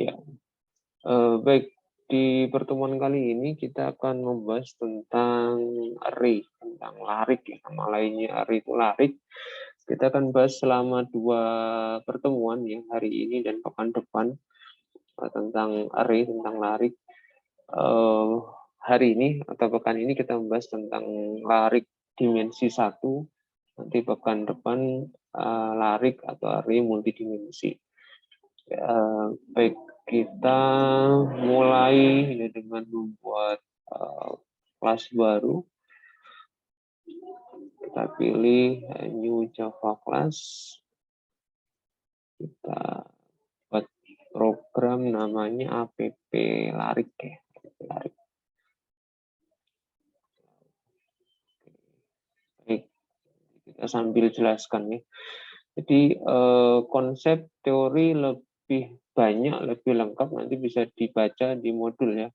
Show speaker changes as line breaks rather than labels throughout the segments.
Ya, baik, di pertemuan kali ini kita akan membahas tentang array, tentang larik ya, nama lainnya array itu larik. Kita akan bahas selama 2 pertemuan ya, hari ini dan pekan depan, tentang array, tentang larik. Hari ini atau pekan ini kita membahas tentang larik dimensi 1, nanti pekan depan larik atau array multidimensi. Baik, kita mulai ya dengan membuat kelas baru. Kita pilih new Java class. Kita buat program namanya app larik ya. Larik. Baik, kita sambil jelaskan ya. Jadi konsep teori lebih banyak, lebih lengkap nanti bisa dibaca di modul ya.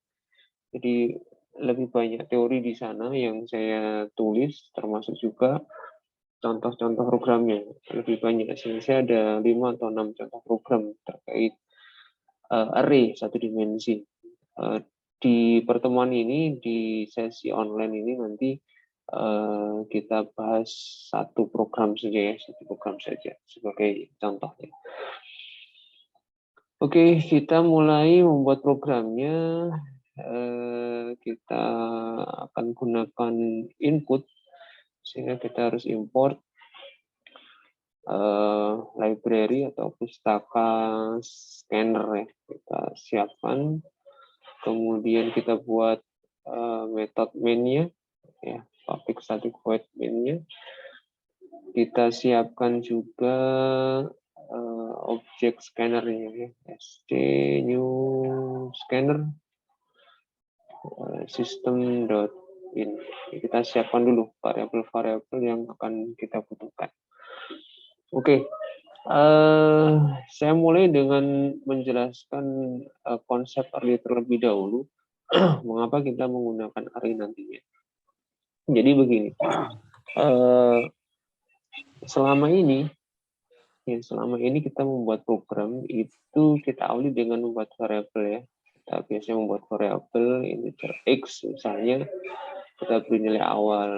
Jadi lebih banyak teori di sana yang saya tulis, termasuk juga contoh-contoh programnya. Lebih banyak, saya ada 5 atau 6 contoh program terkait array satu dimensi. Di pertemuan ini, di sesi online ini nanti kita bahas satu program saja ya, satu program saja sebagai contohnya. Oke, kita mulai membuat programnya. Kita akan gunakan input, sehingga kita harus import library atau pustaka scanner ya. Kita siapkan, kemudian kita buat metode main-nya ya, public static void main-nya. Kita siapkan juga objek scanner-nya ya, st new scanner system.in. Kita siapkan dulu variabel-variabel yang akan kita butuhkan. Oke, saya mulai dengan menjelaskan konsep array terlebih dahulu. Mengapa kita menggunakan array nantinya? Jadi begini, selama ini kita membuat program itu kita awali dengan membuat variabel ya. Kita biasanya membuat variabel integer x misalnya, kita beri nilai awal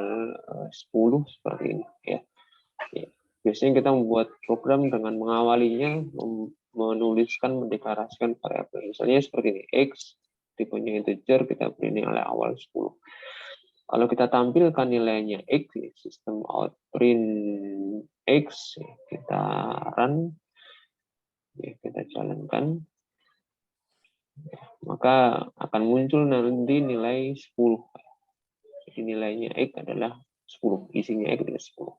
10 seperti ini ya. Biasanya kita membuat program dengan mengawalinya menuliskan, mendeklarasikan variabel. Misalnya seperti ini, x tipenya integer, kita beri nilai awal 10. Kalau kita tampilkan nilainya x, sistem out print x, kita run, kita jalankan, maka akan muncul nanti nilai 10. Jadi nilainya x adalah 10, isinya x adalah 10.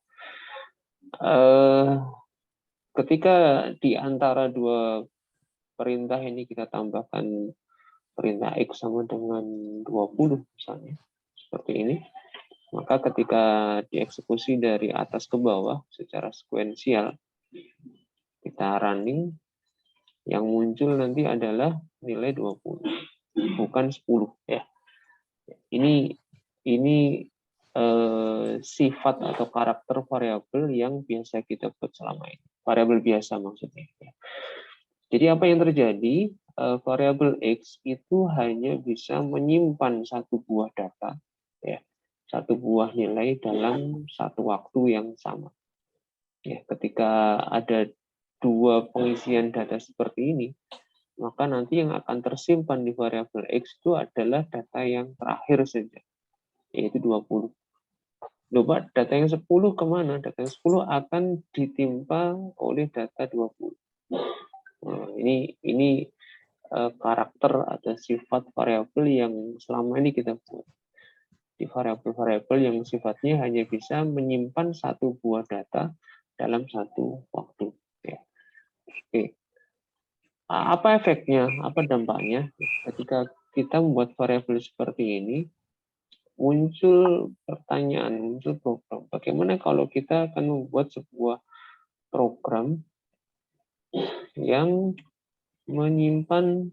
Ketika di antara dua perintah ini kita tambahkan perintah x sama dengan 20 misalnya, seperti ini, maka ketika dieksekusi dari atas ke bawah secara sekuensial, kita running, yang muncul nanti adalah nilai 20, bukan 10 ya. Ini sifat atau karakter variabel yang biasa kita buat selama ini. Variabel biasa maksudnya. Jadi apa yang terjadi? Variabel x itu hanya bisa menyimpan satu buah data, ya, satu buah nilai dalam satu waktu yang sama. Ya, ketika ada dua pengisian data seperti ini, maka nanti yang akan tersimpan di variabel x itu adalah data yang terakhir saja, yaitu 20. Coba data yang 10 kemana? Data yang 10 akan ditimpa oleh data 20. Nah, ini karakter atau sifat variabel yang selama ini kita buat. Di variabel-variabel yang sifatnya hanya bisa menyimpan satu buah data dalam satu waktu. Ya. Oke. Apa efeknya? Apa dampaknya? Ketika kita membuat variabel seperti ini, muncul pertanyaan, muncul program. Bagaimana kalau kita akan membuat sebuah program yang menyimpan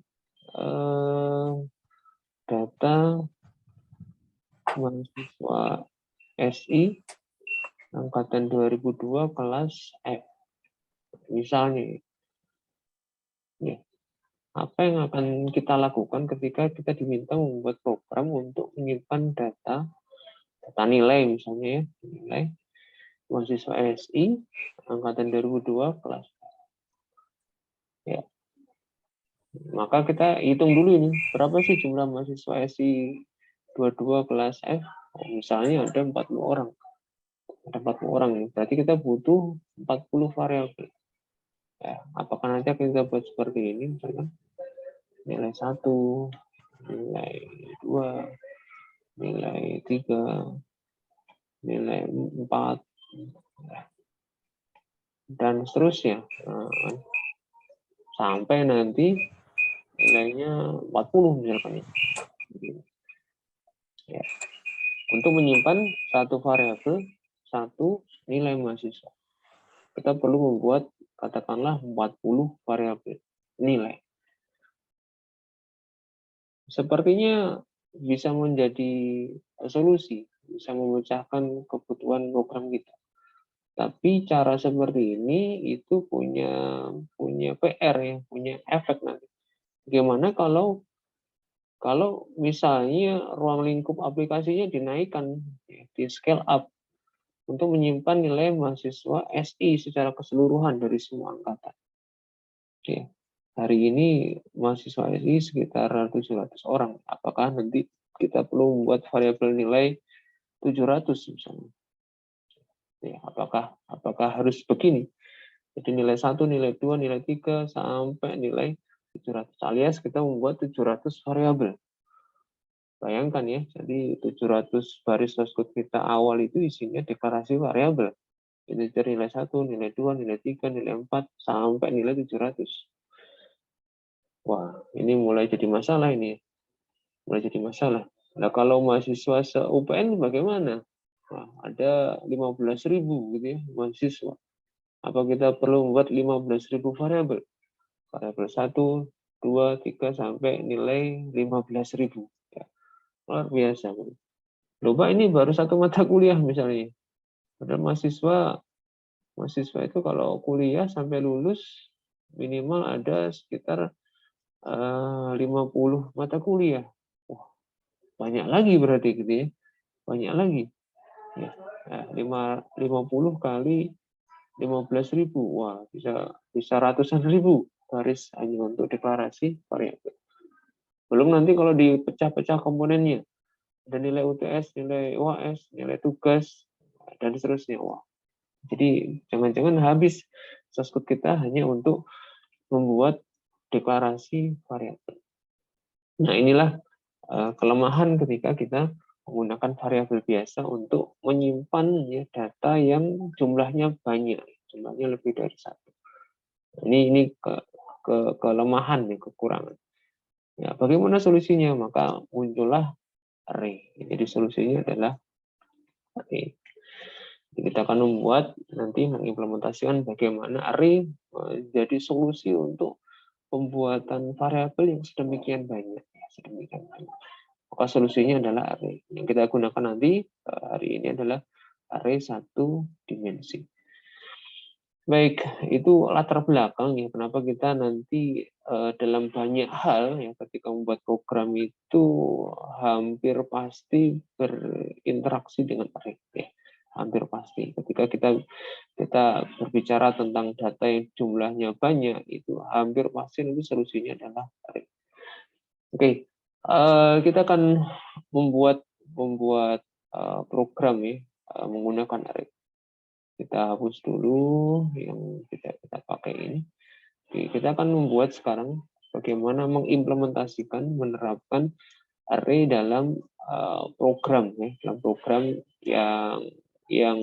data mahasiswa SI angkatan 2002 kelas F. Misalnya, ya, Apa yang akan kita lakukan ketika kita diminta membuat program untuk menyimpan data nilai misalnya ya, nilai mahasiswa SI angkatan 2002 kelas ya. Maka kita hitung dulu ini, berapa sih jumlah mahasiswa SI 22 kelas F? Oh, misalnya ada 40 orang. Ada 40 orang nih, berarti kita butuh 40 variabel. Ya, apakah nanti akan kita buat seperti ini, misalnya nilai 1, nilai 2, nilai 3, nilai 4, dan seterusnya. Nah, sampai nanti nilainya 40 misalkan. Ya. Untuk menyimpan satu variabel, satu nilai mahasiswa, kita perlu membuat katakanlah 40 variabel nilai. Sepertinya bisa menjadi solusi, bisa memecahkan kebutuhan program kita. Tapi cara seperti ini itu punya PR ya, punya efek nanti. Bagaimana kalau misalnya ruang lingkup aplikasinya dinaikkan, di scale up untuk menyimpan nilai mahasiswa SI secara keseluruhan dari semua angkatan. Oke. Hari ini mahasiswa SI sekitar 700 orang. Apakah nanti kita perlu membuat variabel nilai 700 misalnya? Ya, apakah harus begini? Jadi nilai 1, nilai 2, nilai 3 sampai nilai 700 alias kita membuat 700 variabel. Bayangkan ya, jadi 700 baris source code kita awal itu isinya deklarasi variabel. Ini dari nilai 1, nilai 2, nilai 3, nilai 4, sampai nilai 700. Wah, ini mulai jadi masalah ini. Mulai jadi masalah. Nah, kalau mahasiswa se-UPN bagaimana? Wah, ada 15.000 gitu ya, mahasiswa. Apa kita perlu membuat 15.000 variabel? Variabel 1, 2, 3, sampai nilai 15.000. Ya, luar biasa. Loh, Pak, ini baru satu mata kuliah misalnya. Padahal mahasiswa itu kalau kuliah sampai lulus minimal ada sekitar 50 mata kuliah. Wah, banyak lagi berarti gitu ya. Banyak lagi. Ya, 50 kali 15.000. Wah, bisa ratusan ribu baris hanya untuk deklarasi variabel. Belum nanti kalau dipecah-pecah komponennya. Ada nilai UTS, nilai UAS, nilai tugas, dan seterusnya. Wah, jadi jangan-jangan habis source code kita hanya untuk membuat deklarasi variabel. Nah, inilah kelemahan ketika kita menggunakan variabel biasa untuk menyimpan ya, data yang jumlahnya banyak, jumlahnya lebih dari satu. Ini kelemahan nih, kekurangan. Ya, bagaimana solusinya? Maka muncullah array. Jadi solusinya adalah array. Kita akan membuat nanti mengimplementasikan bagaimana array menjadi solusi untuk pembuatan variabel yang sedemikian banyak. Maka solusinya adalah array. Yang kita gunakan nanti hari ini adalah array satu dimensi. Baik, itu latar belakang ya kenapa kita nanti dalam banyak hal ya ketika membuat program itu hampir pasti berinteraksi dengan array ya. Hampir pasti ketika kita berbicara tentang data yang jumlahnya banyak itu hampir pasti nanti solusinya adalah array. Oke, kita akan membuat program ya menggunakan array. Kita hapus dulu yang tidak kita pakai ini. Oke, kita akan membuat sekarang bagaimana mengimplementasikan, menerapkan array dalam program ya, dalam program yang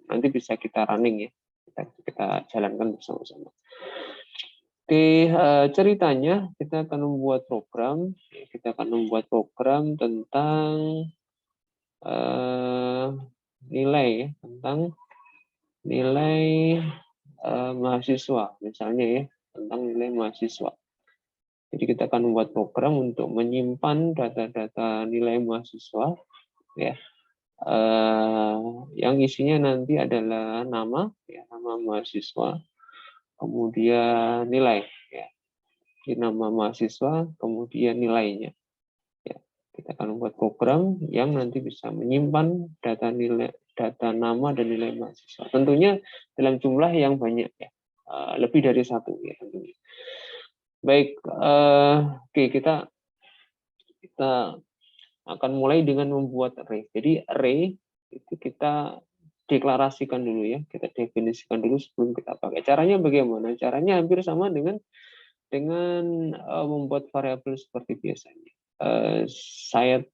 nanti bisa kita running ya, kita jalankan bersama-sama. Oke, ceritanya kita akan membuat program, tentang nilai ya, tentang nilai mahasiswa misalnya ya, tentang nilai mahasiswa. Jadi kita akan membuat program untuk menyimpan data-data nilai mahasiswa ya, yang isinya nanti adalah nama ya, nama mahasiswa, kemudian nilai ya. di nama mahasiswa, kemudian nilainya. Ya, kita akan membuat program yang nanti bisa menyimpan data nama dan nilai mahasiswa. Tentunya dalam jumlah yang banyak ya, lebih dari satu ya tentunya. Baik, oke kita akan mulai dengan membuat array. Jadi array itu kita deklarasikan dulu ya, kita definisikan dulu sebelum kita pakai. Caranya bagaimana? Caranya hampir sama dengan membuat variabel seperti biasanya.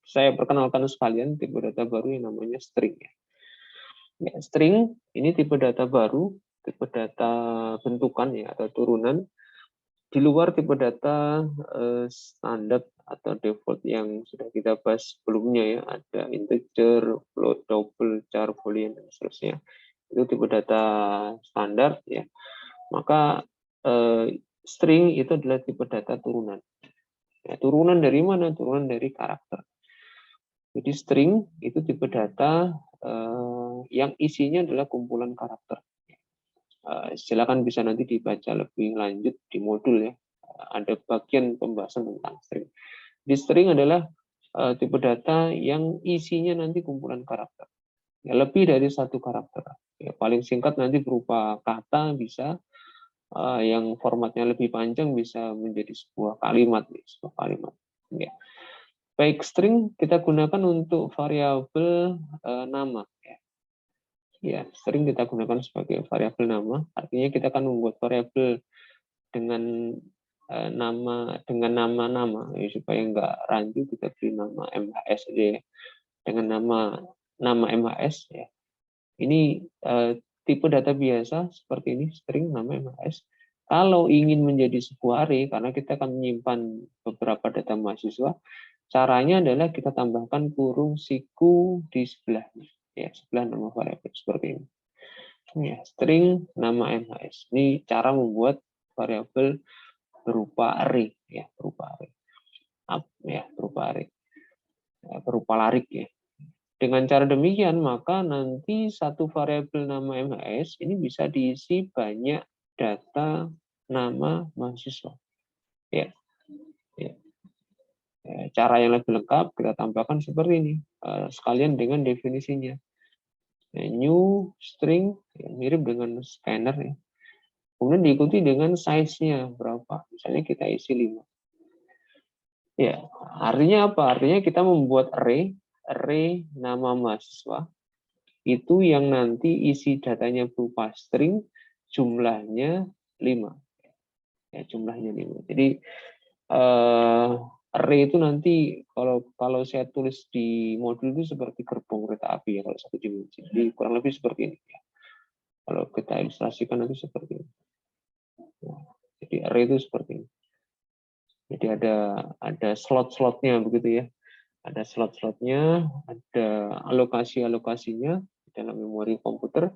Saya perkenalkan sekalian tipe data baru yang namanya string. Ya, string ini tipe data baru, tipe data bentukan ya atau turunan di luar tipe data standar atau default yang sudah kita bahas sebelumnya ya, ada integer, float, double, char, boolean dan seterusnya. Itu tipe data standar ya. Maka string itu adalah tipe data turunan. Ya, turunan dari mana? Turunan dari karakter. Jadi string itu tipe data yang isinya adalah kumpulan karakter. Silakan bisa nanti dibaca lebih lanjut di modul ya. Ada bagian pembahasan tentang string. Di string adalah tipe data yang isinya nanti kumpulan karakter. Ya, lebih dari satu karakter. Ya, paling singkat nanti berupa kata bisa, yang formatnya lebih panjang bisa menjadi sebuah kalimat. Ya. Baik, string kita gunakan untuk variabel nama. Ya, string kita gunakan sebagai variabel nama. Artinya kita akan membuat variabel dengan nama-nama ya, supaya nggak rancu kita beri nama MHS aja ya. Dengan nama MHS ya. Ini tipe data biasa seperti ini, string nama MHS. Kalau ingin menjadi sebuah array, karena kita akan menyimpan beberapa data mahasiswa, caranya adalah kita tambahkan kurung siku di sebelahnya, ya sebelah nama variabel seperti ini. Ya, string nama MHS. Ini cara membuat variabel berupa array, ya berupa array, berupa larik ya. Dengan cara demikian, maka nanti satu variabel nama MHS ini bisa diisi banyak data nama mahasiswa. Ya. Cara yang lebih lengkap kita tambahkan seperti ini, sekalian dengan definisinya. New string mirip dengan scanner ya. Kemudian diikuti dengan size-nya berapa. Misalnya kita isi 5. Ya, artinya apa? Artinya kita membuat array nama mahasiswa itu yang nanti isi datanya berupa string, jumlahnya 5. Ya, jumlahnya 5. Jadi array itu nanti kalau saya tulis di modul itu seperti gerbong kereta api ya kalau satu dimensi. Jadi kurang lebih seperti ini. Ya. Kalau kita ilustrasikan nanti seperti ini. Nah, jadi array itu seperti ini. Jadi ada slot-slotnya begitu ya. Ada slot-slotnya, ada alokasi-alokasinya dalam memori komputer.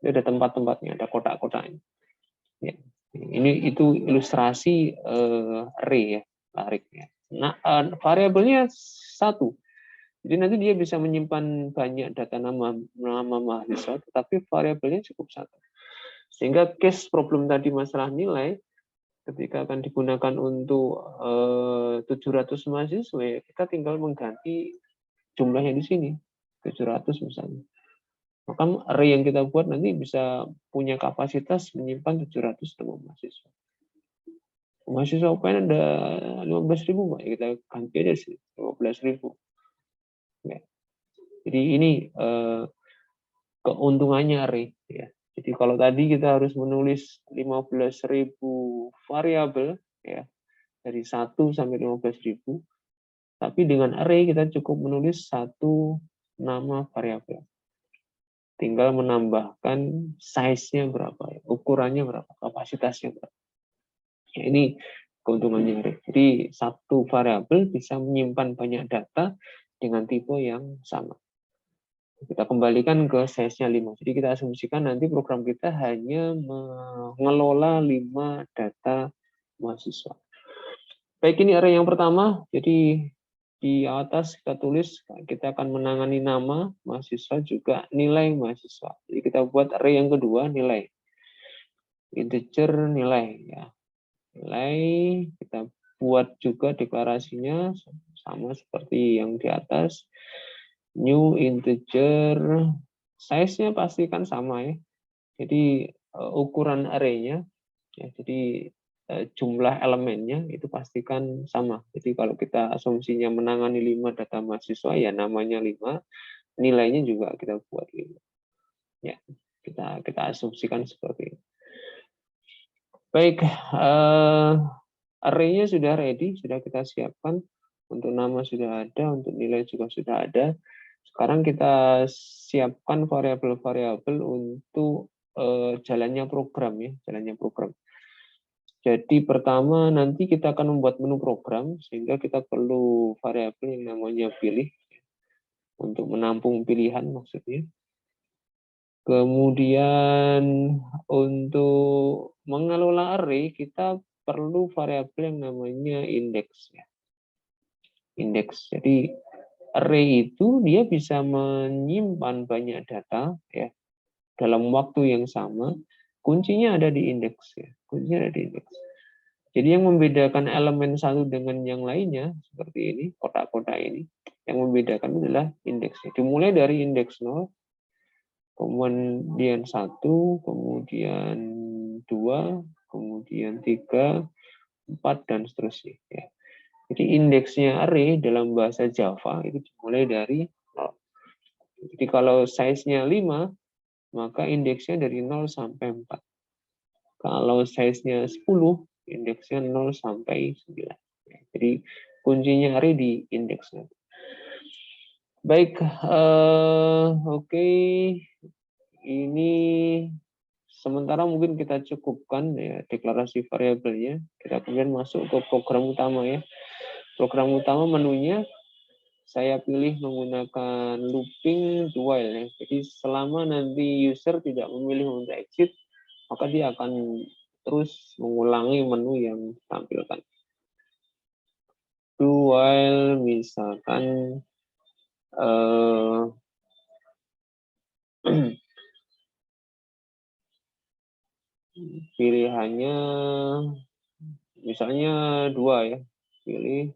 Ada tempat-tempatnya, ada kotak-kotaknya. Ya. Itu ilustrasi array ya, larik ya. Nah, variabelnya 1. Jadi nanti dia bisa menyimpan banyak data nama mahasiswa, tetapi variabelnya cukup 1. Sehingga case problem tadi masalah nilai, ketika akan digunakan untuk 700 mahasiswa, kita tinggal mengganti jumlahnya di sini, 700 misalnya. Maka array yang kita buat nanti bisa punya kapasitas menyimpan 700 nama mahasiswa. Mahasiswa UPN ada 15.000, Pak. Kita ganti aja sih, 15.000. Ya. Jadi ini keuntungannya array. Ya. Jadi kalau tadi kita harus menulis 15.000 variabel, ya, dari 1 sampai 15.000, tapi dengan array kita cukup menulis 1 nama variabel. Tinggal menambahkan size-nya berapa, ya, ukurannya berapa, kapasitasnya berapa. Ya, ini keuntungannya array. Jadi satu variabel bisa menyimpan banyak data dengan tipe yang sama. Kita kembalikan ke size-nya 5. Jadi kita asumsikan nanti program kita hanya mengelola 5 data mahasiswa. Baik, ini array yang pertama. Jadi di atas kita tulis, kita akan menangani nama mahasiswa juga nilai mahasiswa. Jadi kita buat array yang kedua, nilai. Integer nilai. Ya. nilai, kita buat juga deklarasinya sama seperti yang di atas. New integer, size-nya pastikan sama ya. Jadi ukuran array-nya, ya, jadi jumlah elemennya itu pastikan sama. Jadi kalau kita asumsinya menangani 5 data mahasiswa, ya namanya 5, nilainya juga kita buat 5. Ya, kita asumsikan seperti itu. Baik, array-nya sudah ready, sudah kita siapkan. Untuk nama sudah ada, untuk nilai juga sudah ada. Sekarang kita siapkan variabel-variabel untuk jalannya program ya, jalannya program. Jadi pertama nanti kita akan membuat menu program sehingga kita perlu variabel yang namanya pilih untuk menampung pilihan maksudnya. Kemudian untuk mengelola array kita perlu variabel yang namanya indeks ya. Indeks. Jadi array itu dia bisa menyimpan banyak data ya dalam waktu yang sama. Kuncinya ada di indeks ya. Kuncinya ada di indeks. Jadi yang membedakan elemen satu dengan yang lainnya seperti ini, kotak-kotak ini, yang membedakan adalah indeksnya. Dimulai dari indeks 0, kemudian 1, kemudian 2, kemudian 3, 4, dan seterusnya. Ya. Jadi indeksnya array dalam bahasa Java itu dimulai dari 0. Jadi kalau size-nya 5, maka indeksnya dari 0 sampai 4. Kalau size-nya 10, indeksnya 0 sampai 9. Jadi kuncinya array di indeksnya. Baik, oke. Ini sementara mungkin kita cukupkan ya deklarasi variabelnya. Kita kemudian masuk ke program utama ya. Program utama menunya saya pilih menggunakan looping do while ya. Jadi selama nanti user tidak memilih untuk exit, maka dia akan terus mengulangi menu yang ditampilkan. Do while misalkan pilihannya misalnya 2 ya, pilih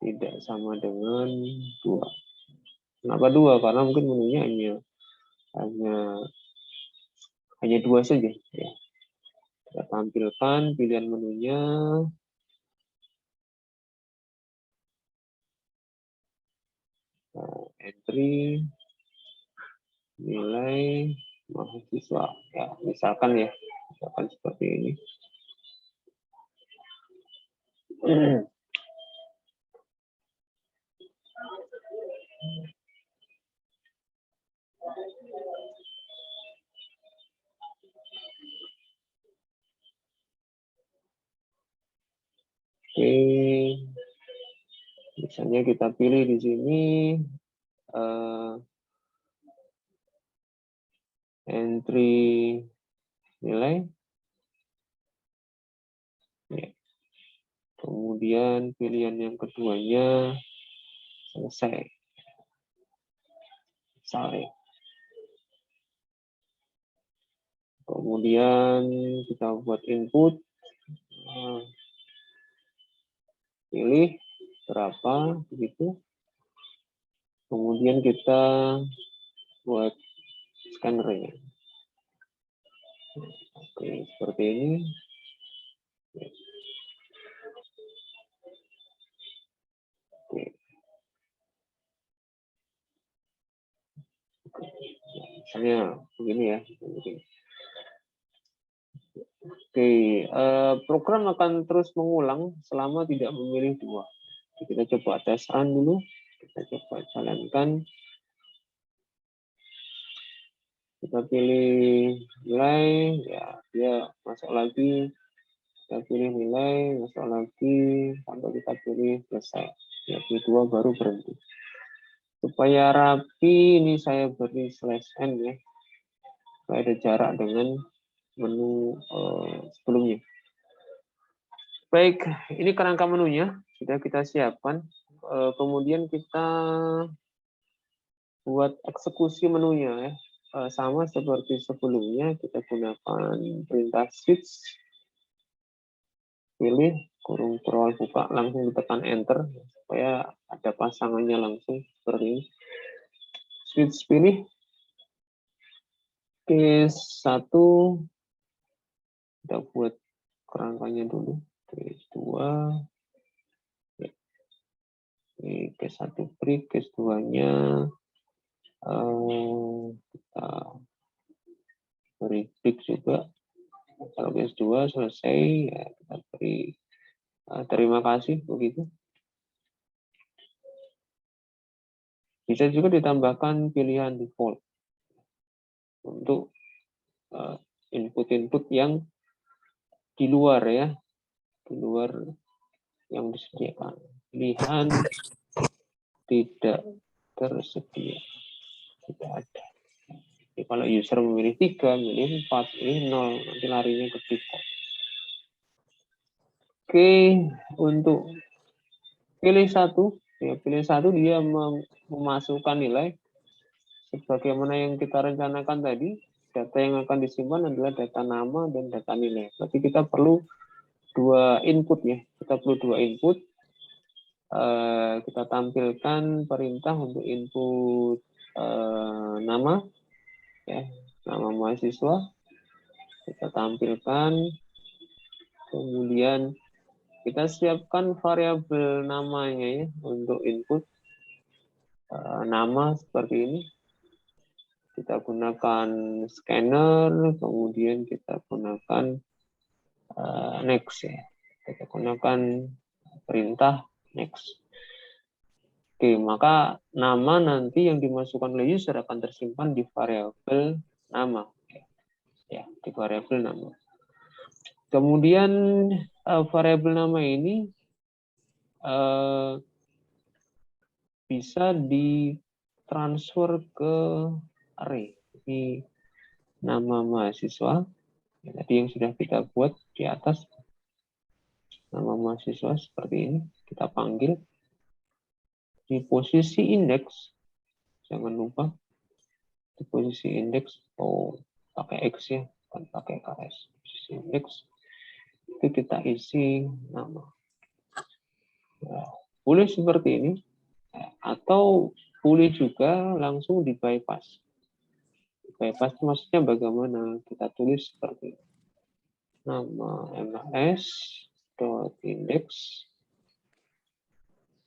tidak sama dengan 2. Kenapa 2? Karena mungkin menunya hanya 2 saja ya. Kita tampilkan pilihan menunya. Entry nilai mahasiswa ya, misalkan seperti ini. Oke, misalnya kita pilih di sini entry nilai, ya. Kemudian pilihan yang keduanya selesai. Kemudian kita buat input, pilih berapa begitu. Kemudian kita buat scannernya. Oke, seperti ini. Oke. Misalnya begini ya. Oke, program akan terus mengulang selama tidak memilih 2. Kita coba tes run dulu. Kita coba jalankan. Kita pilih nilai, ya dia masuk lagi. Kita pilih nilai, masuk lagi, sampai kita pilih selesai. Ya, P2 baru berhenti. Supaya rapi, ini saya beri /n ya. Supaya ada jarak dengan menu sebelumnya. Baik, ini kerangka menunya sudah kita siapkan. Kemudian kita buat eksekusi menunya ya. Sama seperti sebelumnya, kita gunakan perintah switch. pilih, kurung scroll buka, langsung ditekan enter supaya ada pasangannya langsung seperti ini. Switch pilih, case 1 kita buat kerangkanya dulu, case 2 ini case 1 break, case 2-nya kita beri break juga. Kalau case 2 selesai, ya kita beri terima kasih begitu. Bisa juga ditambahkan pilihan default untuk input-input yang di luar ya, di luar yang disediakan. Pilihan tidak tersedia, tidak ada. Jadi kalau user memilih 3, memilih 4, memilih 0, nanti larinya ke default. Oke, untuk pilih 1, ya pilih 1 dia memasukkan nilai sebagaimana yang kita rencanakan tadi. Data yang akan disimpan adalah data nama dan data nilai. Berarti kita perlu 2 input ya. Kita perlu 2 input. Kita tampilkan perintah untuk input nama, ya, nama mahasiswa. Kita tampilkan. Kemudian kita siapkan variabel namanya ya untuk input nama seperti ini. Kita gunakan scanner, kemudian kita gunakan next ya. Kita gunakan perintah next. Oke, maka nama nanti yang dimasukkan oleh user akan tersimpan di variabel nama. Ya, di variabel nama. Kemudian variabel nama ini bisa ditransfer ke array. Ini nama mahasiswa. Ya, tadi yang sudah kita buat di atas. Nama mahasiswa seperti ini. Kita panggil. Di posisi indeks, jangan lupa. Di posisi indeks, pakai X ya, bukan pakai KS. Posisi indeks, itu kita isi nama. Ya, boleh seperti ini. Atau boleh juga langsung di bypass. Bypass itu maksudnya bagaimana? Kita tulis seperti ini. Nama mas.index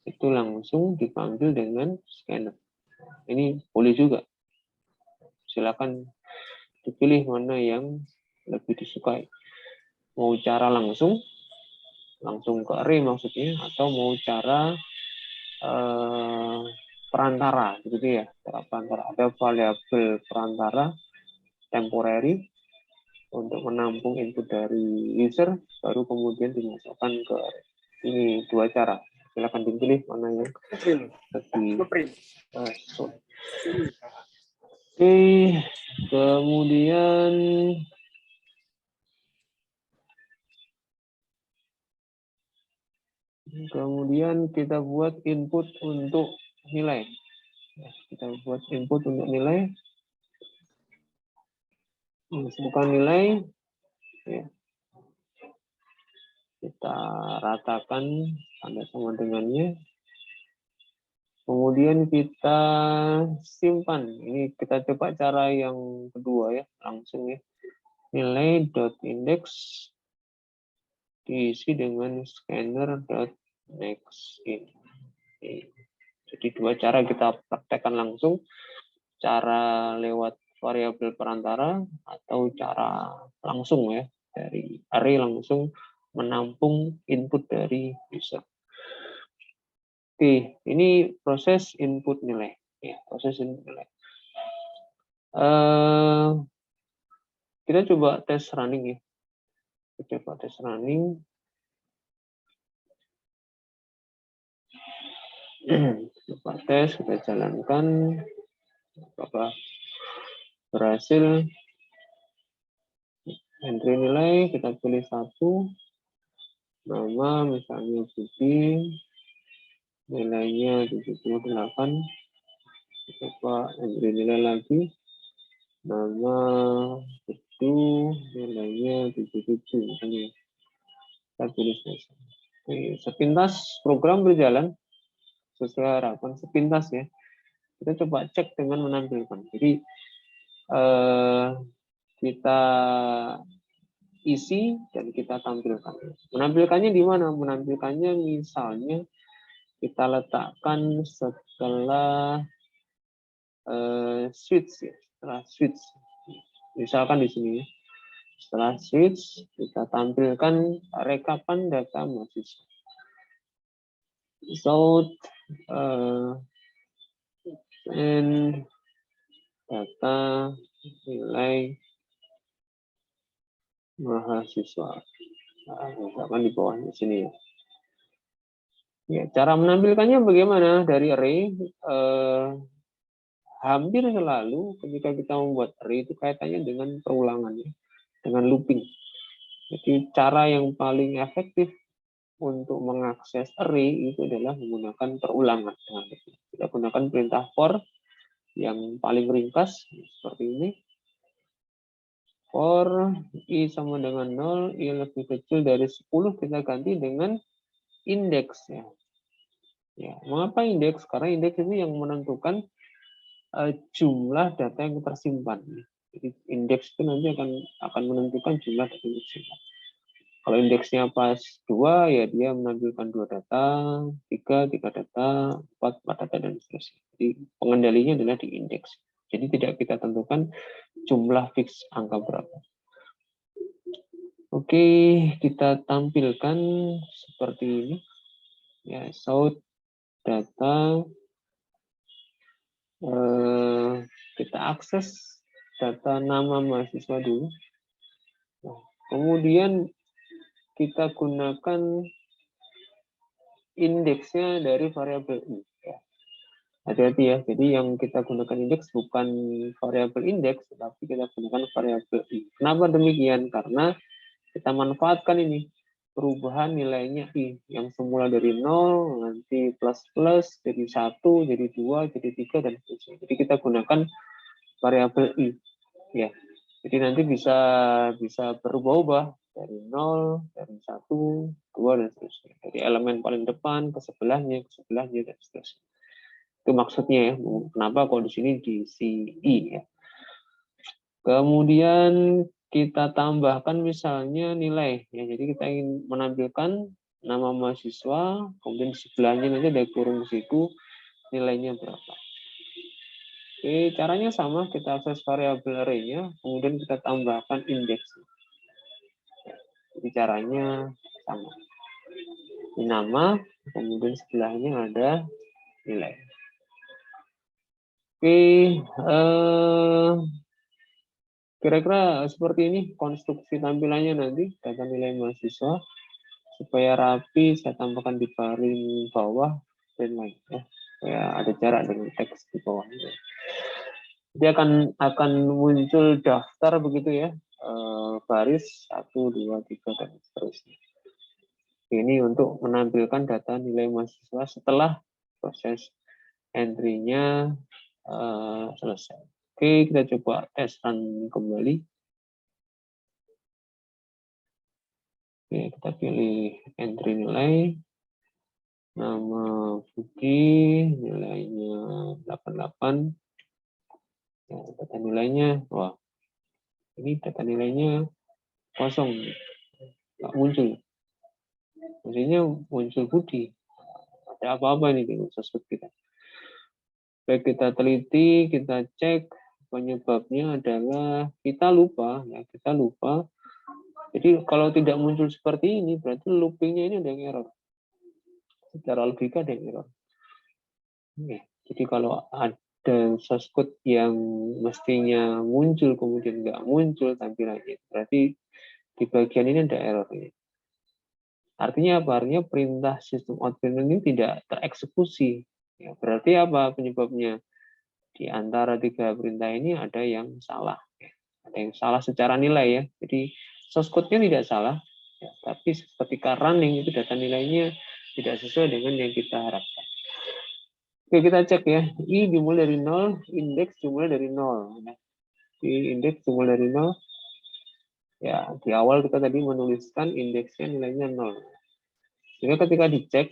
itu langsung dipanggil dengan scanner. Ini boleh juga. Silakan dipilih mana yang lebih disukai. Mau cara langsung ke array maksudnya, atau mau cara perantara, gitu ya. Cara perantara. Ada variabel perantara temporary untuk menampung input dari user, baru kemudian dimasukkan ke array. Ini 2 cara. Silakan dipilih mana yang lebih sesuai. Oke, kemudian kita buat input untuk nilai. Kita buat input untuk nilai. Masukkan nilai. Ya. Kita ratakan tanda sama dengannya. Kemudian kita simpan. Ini kita coba cara yang kedua ya, langsung ya. Nilai.index diisi dengan scanner.nextIn. Jadi 2 cara kita praktekkan langsung. Cara lewat variabel perantara atau cara langsung ya, dari array langsung menampung input dari user. Oke, ini proses input nilai. Ya, proses input nilai. Kita coba tes running ya. Kita coba tes running. Coba tes, kita jalankan. Apakah berhasil? Entry nilai, kita pilih 1. Nama misalnya Budi. Nilainya 78. Coba entry nilai lagi. Nama itu nilainya 77 misalnya. stabilisasi. Oke, sepintas program berjalan sesuai harapan, sepintas ya. Kita coba cek dengan menampilkan. Jadi kita isi dan kita tampilkan. Menampilkannya di mana? Menampilkannya misalnya kita letakkan setelah switch ya, setelah switch. Misalkan di sini ya. Setelah switch kita tampilkan rekapan data mahasiswa. So and data nilai mahasiswa. Nah, misalkan di bawah di sini ya. Ya, cara menampilkannya bagaimana? Dari array hampir selalu ketika kita membuat array itu kaitannya dengan perulangan ya, dengan looping. Jadi cara yang paling efektif untuk mengakses array itu adalah menggunakan perulangan. Kita gunakan perintah for yang paling ringkas seperti ini. For i sama dengan 0, i lebih kecil dari 10 kita ganti dengan indeks ya. Ya, mengapa indeks? Karena indeks itu yang menentukan jumlah data yang tersimpan. Jadi indeks itu nanti akan menentukan jumlah data yang tersimpan. Kalau indeksnya pas 2 ya dia menampilkan 2 data, 3 data, 4 data dan seterusnya. Jadi pengendalinya adalah di indeks. Jadi tidak kita tentukan jumlah fix angka berapa. Oke, kita tampilkan seperti ini. Ya, sort data. Kita akses data nama mahasiswa dulu. Nah, kemudian kita gunakan indeksnya dari variabel i. Hati-hati ya. Jadi yang kita gunakan indeks bukan variabel indeks, tetapi kita gunakan variabel i. Kenapa demikian? Karena kita manfaatkan ini perubahan nilainya i yang semula dari 0 nanti plus jadi 1 jadi 2 jadi 3 dan seterusnya. Jadi kita gunakan variabel i ya. Jadi nanti bisa berubah-ubah dari 0, dari 1, 2 dan seterusnya. Dari elemen paling depan ke sebelahnya dan seterusnya. Itu maksudnya ya. Kenapa kalau di sini diisi i ya. Kemudian kita tambahkan misalnya nilai ya. Jadi kita ingin menampilkan nama mahasiswa, kemudian di sebelahnya nanti ada kurung siku nilainya berapa. Oke, caranya sama, kita akses variabel array-nya, kemudian kita tambahkan indeks. Jadi caranya sama. Ini nama, kemudian sebelahnya ada nilai. Oke, kira-kira seperti ini konstruksi tampilannya nanti, data nilai mahasiswa. Supaya rapi, saya tambahkan di paling bawah dan lain ya. Supaya ada jarak dengan teks di bawahnya. Dia akan muncul daftar begitu ya, baris 1, 2, 3 dan seterusnya. Ini untuk menampilkan data nilai mahasiswa setelah proses entry-nya selesai. Oke, kita coba tes run kembali. Oke, kita pilih entry nilai. Nama Fuki, nilainya 88. Ya, data nilainya, wah, ini data nilainya kosong, nggak muncul. Maksudnya muncul Budi. Ada apa-apa ini di sosmed kita. Baik kita teliti, kita cek, penyebabnya adalah kita lupa. Jadi kalau tidak muncul seperti ini, berarti loopingnya ini ada yang error. Secara logika ada yang error. Jadi kalau ada source code yang mestinya muncul kemudian nggak muncul tampilannya, berarti di bagian ini ada errornya. Artinya apa? Artinya perintah sistem output ini tidak tereksekusi. Ya, berarti apa penyebabnya? Di antara 3 perintah ini ada yang salah. Ya. Ada yang salah secara nilai ya. Jadi source code-nya tidak salah, ya, tapi ketika running itu data nilainya tidak sesuai dengan yang kita harapkan. Oke, kita cek ya. I dimulai dari 0, indeks dimulai dari 0. Di indeks dimulai dari 0. Ya, di awal kita tadi menuliskan indeksnya nilainya 0. Sehingga ketika dicek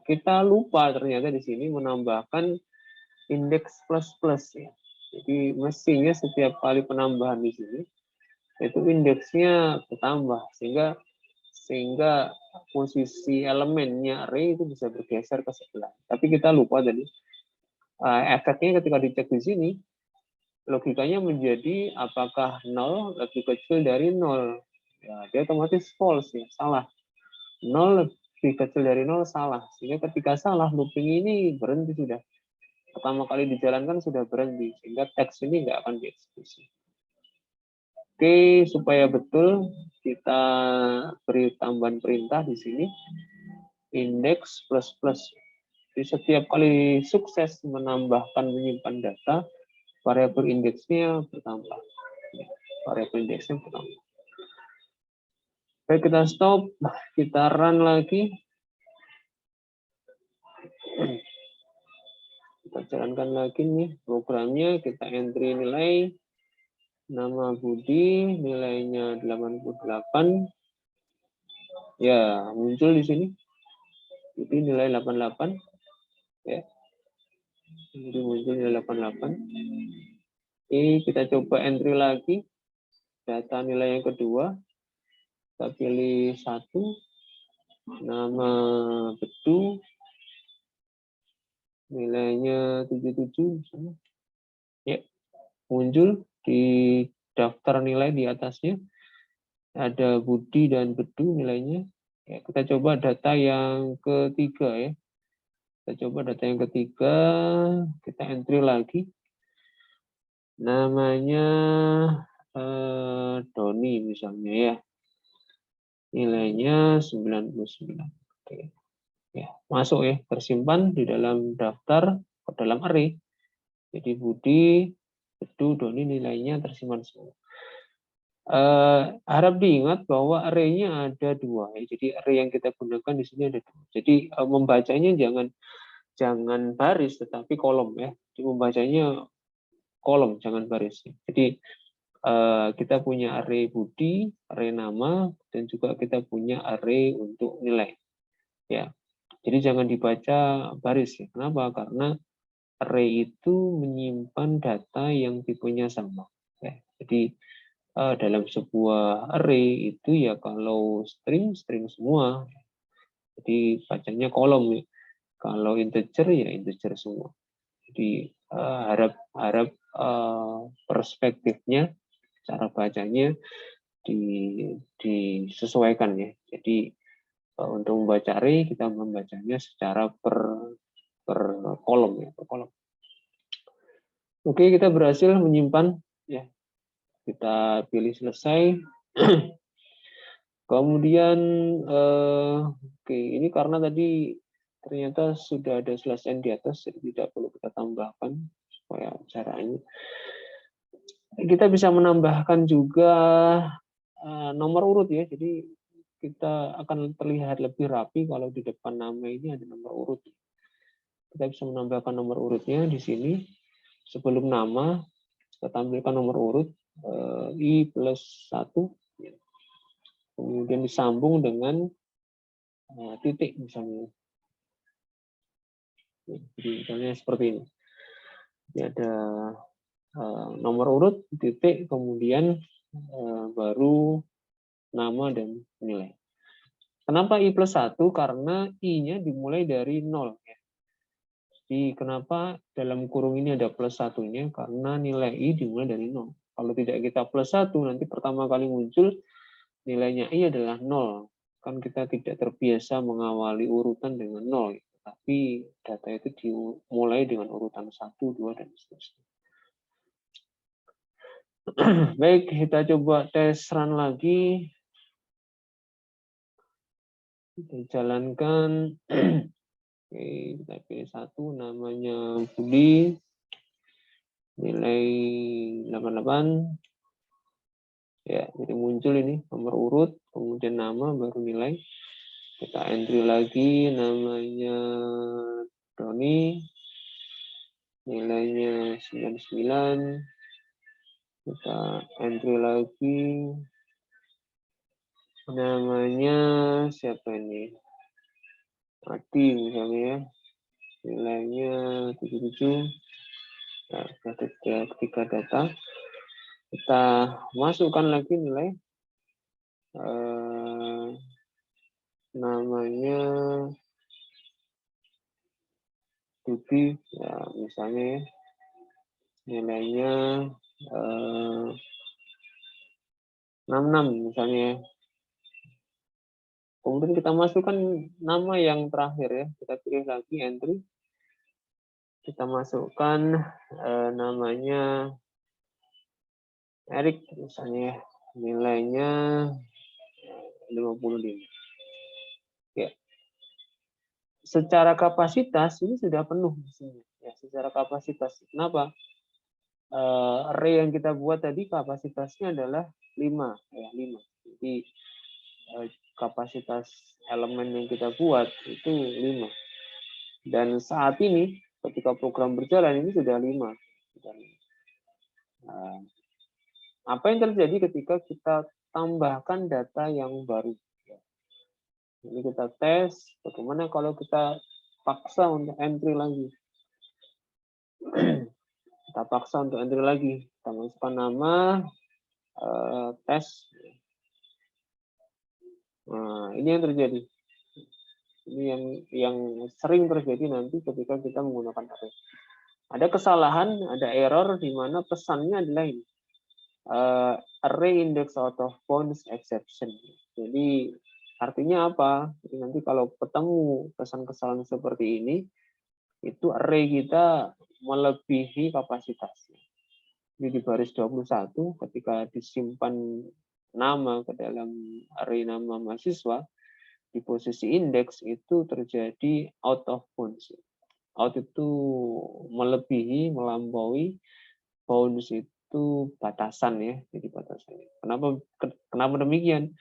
kita lupa ternyata di sini menambahkan indeks plus ya. Jadi mestinya setiap kali penambahan di sini itu indeksnya bertambah sehingga posisi elemennya array itu bisa bergeser ke sebelah. Tapi kita lupa tadi efeknya ketika dicek di sini logikanya menjadi apakah 0 lebih kecil dari 0. Ya, dia otomatis false ya, salah. 0 lebih kecil dari 0 salah. Sehingga ketika salah looping ini berhenti sudah. Pertama kali dijalankan sudah berhenti sehingga teks ini nggak akan dieksekusi. Oke, supaya betul kita beri tambahan perintah di sini indeks plus plus. Jadi setiap kali sukses menambahkan menyimpan data, variabel indeksnya bertambah. Variabel indeksnya bertambah. Baik, kita stop, kita run lagi. Kita jalankan lagi nih programnya, kita entry nilai, nama Budi, nilainya 88. Ya, muncul di sini. Budi nilai 88. Ya. Jadi muncul nilai 88. Oke, kita coba entry lagi. Data nilai yang kedua. Kita pilih 1. Nama Bedu. Nilainya 77. Ya, muncul di daftar nilai di atasnya. Ada Budi dan Bedu nilainya. Ya, kita coba data yang ketiga ya. Kita coba data yang ketiga. Kita entry lagi. Namanya Doni misalnya ya. Nilainya 99. Oke. Ya, masuk ya, tersimpan di dalam daftar dalam array. Jadi Budi, Bedu, Doni nilainya tersimpan semua. Harap diingat bahwa array-nya ada 2 ya. Jadi array yang kita gunakan di sini ada 2. Jadi membacanya jangan baris tetapi kolom ya. Jadi membacanya kolom jangan baris. Jadi kita punya array Budi, array nama, dan juga kita punya array untuk nilai. Ya, jadi jangan dibaca baris ya. Kenapa? Karena array itu menyimpan data yang tipenya sama. Ya, jadi dalam sebuah array itu ya kalau string semua. Jadi bacanya kolom ya. Kalau integer ya integer semua. Jadi harap perspektifnya, cara bacanya disesuaikan ya. Jadi untuk membaca array kita membacanya secara per kolom ya, per kolom. Oke, kita berhasil menyimpan ya. Kita pilih selesai. Kemudian oke, ini karena tadi ternyata sudah ada slash n di atas, jadi tidak perlu kita tambahkan supaya caranya. Kita bisa menambahkan juga nomor urut ya, jadi kita akan terlihat lebih rapi kalau di depan nama ini ada nomor urut. Kita bisa menambahkan nomor urutnya di sini. Sebelum nama, kita tampilkan nomor urut I plus 1. Kemudian disambung dengan titik misalnya. Jadi misalnya seperti ini. Ini ada nomor urut, titik, kemudian baru nama dan nilai. Kenapa I plus 1? Karena I-nya dimulai dari 0. Ya. Jadi kenapa dalam kurung ini ada plus 1-nya? Karena nilai I dimulai dari 0. Kalau tidak kita plus 1, nanti pertama kali muncul nilainya I adalah 0. Kan kita tidak terbiasa mengawali urutan dengan 0. Tapi data itu dimulai dengan urutan 1, 2, dan seterusnya. Baik, kita coba tes run lagi. Kita jalankan. Oke, kita pilih 1, namanya Budi. Nilai 88. Ya, jadi muncul ini nomor urut, kemudian nama, baru nilai. Kita entry lagi, namanya Doni. Nilainya 99. Kita entry lagi, namanya siapa ini? Adi misalnya ya, nilainya 77. Nah, ketika data kita masukkan lagi nilai namanya Dubi ya, misalnya ya, nilainya 66 misalnya ya. Kemudian kita masukkan nama yang terakhir ya, kita pilih lagi entry, kita masukkan namanya Erik misalnya ya, nilainya 55. Ya, secara kapasitas ini sudah penuh di sini. Ya, secara kapasitas. Kenapa? Array yang kita buat tadi kapasitasnya adalah 5 ya, 5. Jadi kapasitas elemen yang kita buat itu 5. Dan saat ini ketika program berjalan ini sudah 5. Dan, apa yang terjadi ketika kita tambahkan data yang baru? Ini kita tes bagaimana kalau kita paksa untuk entry lagi. Kita paksa untuk entry lagi. Kita masukkan nama, tes. Nah, ini yang terjadi. Ini yang sering terjadi nanti ketika kita menggunakan array. Ada kesalahan, ada error di mana pesannya adalah ini. Array index out of bounds exception. Jadi artinya apa? Jadi nanti kalau ketemu pesan kesalahan seperti ini, itu array kita melebihi kapasitasnya. Jadi di baris 21 ketika disimpan nama ke dalam array nama mahasiswa, di posisi indeks itu terjadi out of bounds. Out itu melebihi, melampaui, bounds itu batasan ya, jadi batasan. Kenapa demikian?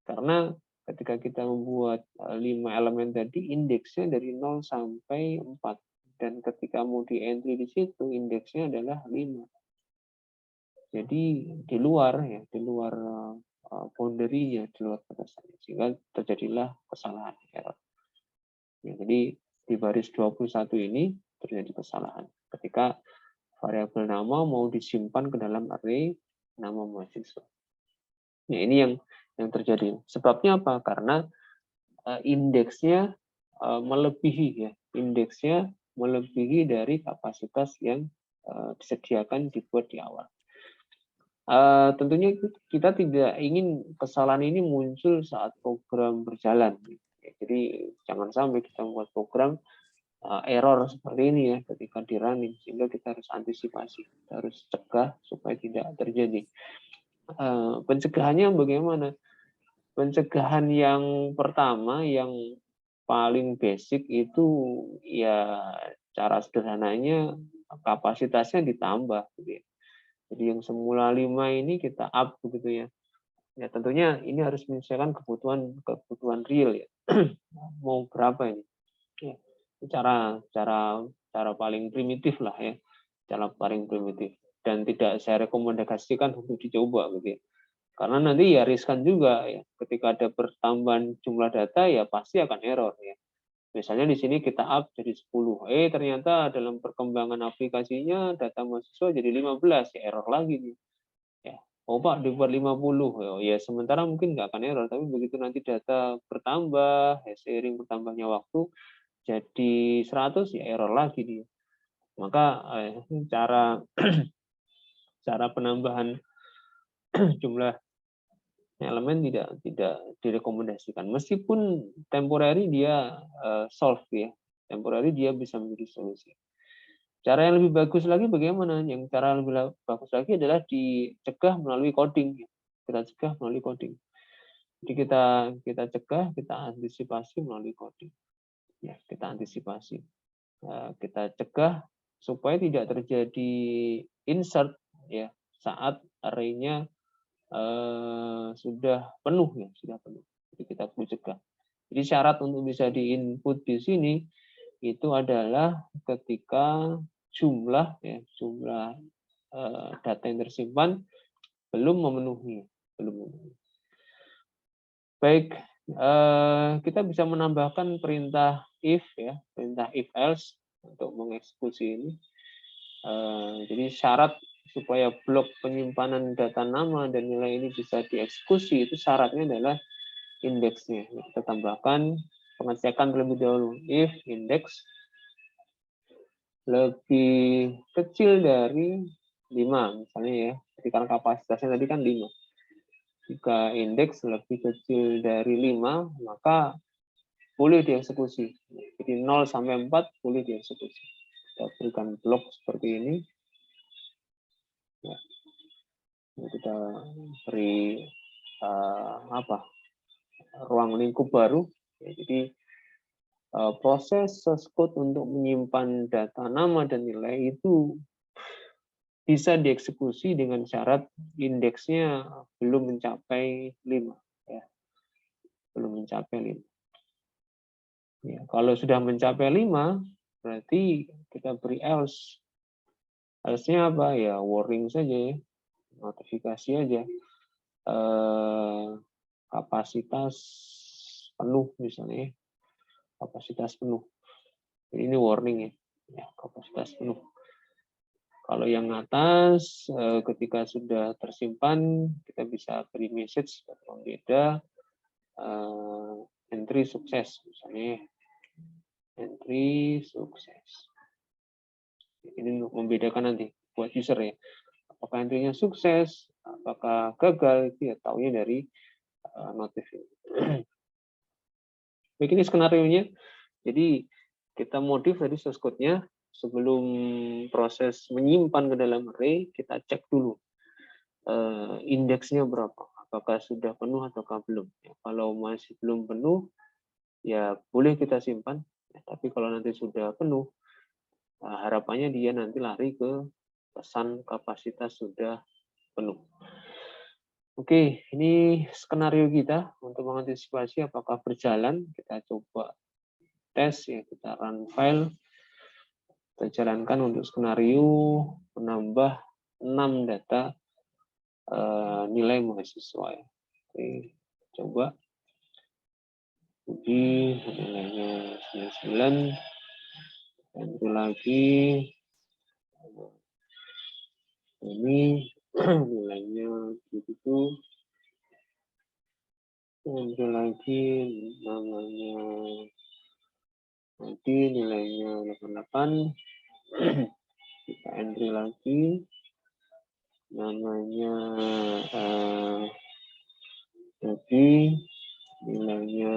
Karena ketika kita membuat 5 elemen tadi, indeksnya dari 0 sampai 4. Dan ketika mau di entry di situ, indeksnya adalah 5. Jadi di luar ya, di luar boundary-nya, di luar batasannya. Sehingga terjadilah kesalahan error. Ya, jadi di baris 21 ini terjadi kesalahan. Ketika variabel nama mau disimpan ke dalam array nama mahasiswa. Ya, ini yang terjadi. Sebabnya apa? Karena indeksnya melebihi ya, indeksnya melebihi dari kapasitas yang disediakan dibuat di awal. Tentunya kita tidak ingin kesalahan ini muncul saat program berjalan. Jadi jangan sampai kita membuat program error seperti ini ya ketika di running, sehingga kita harus antisipasi, kita harus cegah supaya tidak terjadi. Pencegahannya bagaimana? Pencegahan yang pertama, yang paling basic itu ya cara sederhananya kapasitasnya ditambah. Gitu ya. Jadi yang semula 5 ini kita up begitu ya. Ya tentunya ini harus menyesuaikan kebutuhan real ya. Mau berapa ini? Ya, cara paling primitif lah ya. Cara paling primitif dan tidak saya rekomendasikan untuk dicoba gitu ya. Karena nanti ya riskan juga ya. Ketika ada pertambahan jumlah data ya pasti akan error ya. Misalnya di sini kita up jadi 10. Ternyata dalam perkembangan aplikasinya data mahasiswa jadi 15, ya error lagi nih. Ya. Oh Pak, dibuat 50. Ya sementara mungkin nggak akan error, tapi begitu nanti data bertambah, ya, seiring bertambahnya waktu jadi 100 ya error lagi dia. Maka cara cara penambahan jumlah elemen tidak direkomendasikan. Meskipun temporary dia solve ya, temporary dia bisa menjadi solusi. Cara yang lebih bagus lagi bagaimana? Yang cara yang lebih bagus lagi adalah dicegah melalui coding. Kita cegah melalui coding. Jadi kita cegah, kita antisipasi melalui coding. Ya, kita antisipasi. Kita cegah supaya tidak terjadi insert ya saat array-nya sudah penuh ya, sudah penuh. Jadi kita perlu cegah. Jadi syarat untuk bisa di-input di sini itu adalah ketika jumlah data yang tersimpan belum memenuhi. Baik, kita bisa menambahkan perintah if ya, perintah if else untuk mengeksekusi ini. Jadi syarat supaya blok penyimpanan data nama dan nilai ini bisa dieksekusi itu syaratnya adalah indeksnya. Kita tambahkan pengecekan terlebih dahulu. If index lebih kecil dari 5 misalnya ya. Jadi karena kapasitasnya tadi kan 5. Jika indeks lebih kecil dari 5, maka boleh dieksekusi. Jadi 0 sampai 4 boleh dieksekusi. Kita berikan blok seperti ini. Ya. Kita beri ruang lingkup baru. Ya, jadi proses source code untuk menyimpan data nama dan nilai itu bisa dieksekusi dengan syarat indeksnya belum mencapai 5. Ya. Belum mencapai 5. Ya, kalau sudah mencapai 5, berarti kita beri else. Else-nya apa? Ya warning saja ya. Notifikasi aja. Kapasitas penuh misalnya. Kapasitas penuh. Jadi ini warning ya. Ya, kapasitas penuh. Kalau yang atas, ketika sudah tersimpan, kita bisa beri message yang beda, entry sukses, misalnya entry sukses. Ini untuk membedakan nanti buat user ya. Apakah entry-nya sukses, apakah gagal, itu ya taunya dari notif ini. Baik, ini skenario-nya. Jadi kita modif tadi source code-nya. Sebelum proses menyimpan ke dalam array, kita cek dulu indeksnya berapa, apakah sudah penuh ataukah belum. Ya, kalau masih belum penuh, ya boleh kita simpan. Ya, tapi kalau nanti sudah penuh, harapannya dia nanti lari ke pesan kapasitas sudah penuh. Oke, ini skenario kita untuk mengantisipasi apakah berjalan. Kita coba tes ya, kita run file. Kita jalankan untuk skenario menambah 6 data nilai mahasiswa ya. Oke, coba uji nilainya 99, itu lagi ini nilainya 77, itu lagi namanya nanti nilainya 88, kita entry lagi namanya jadi nilainya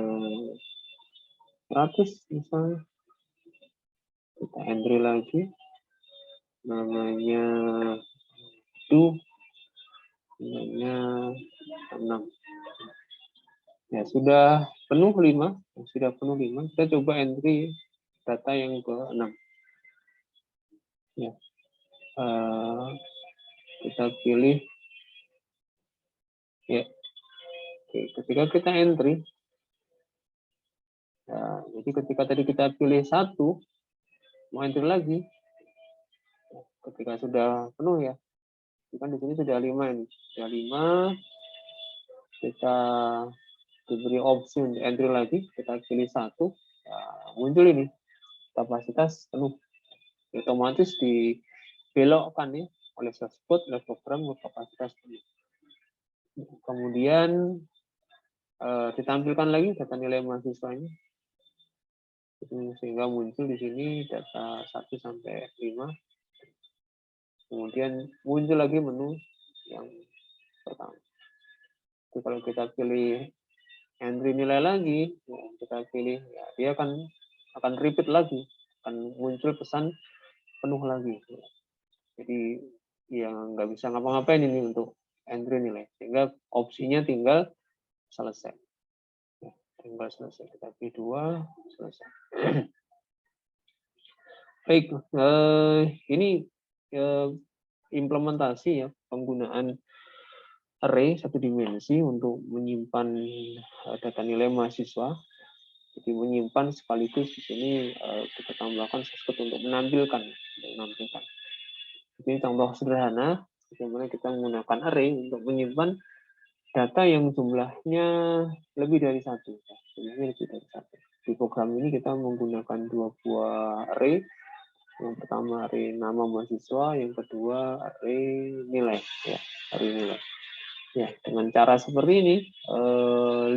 100 misalnya, kita entry lagi namanya itu nilainya 6. Ya sudah penuh 5, sudah penuh 5, kita coba entry data yang ke-6 ya. Kita pilih ya. Oke, ketika kita entry ya, jadi ketika tadi kita pilih 1 mau entry lagi ketika sudah penuh ya, kan di sini sudah 5 ini, sudah 5, kita diberi opsi untuk entry lagi, kita pilih 1, ya, muncul ini kapasitas penuh, otomatis dibelokkan ya oleh source code oleh program ke kapasitas penuh. Kemudian ditampilkan lagi data nilai mahasiswanya, sehingga muncul di sini data 1 sampai 5. Kemudian muncul lagi menu yang pertama. Jadi kalau kita pilih entry nilai lagi, ya, kita pilih, ya, dia akan repeat lagi, akan muncul pesan penuh lagi. Jadi yang nggak bisa ngapa-ngapain ini untuk entry nilai, sehingga opsinya tinggal selesai. Ya, tinggal selesai, kita pilih 2, selesai. Baik, ini implementasi ya penggunaan array satu dimensi untuk menyimpan data nilai mahasiswa. Jadi menyimpan sekaligus di sini kita tambahkan source code untuk menampilkan. Ini contoh sederhana bagaimana kita menggunakan array untuk menyimpan data yang jumlahnya lebih dari satu. Jumlahnya lebih dari satu. Di program ini kita menggunakan dua buah array. Yang pertama array nama mahasiswa, yang kedua array nilai. Ya, array nilai. Ya, dengan cara seperti ini, 5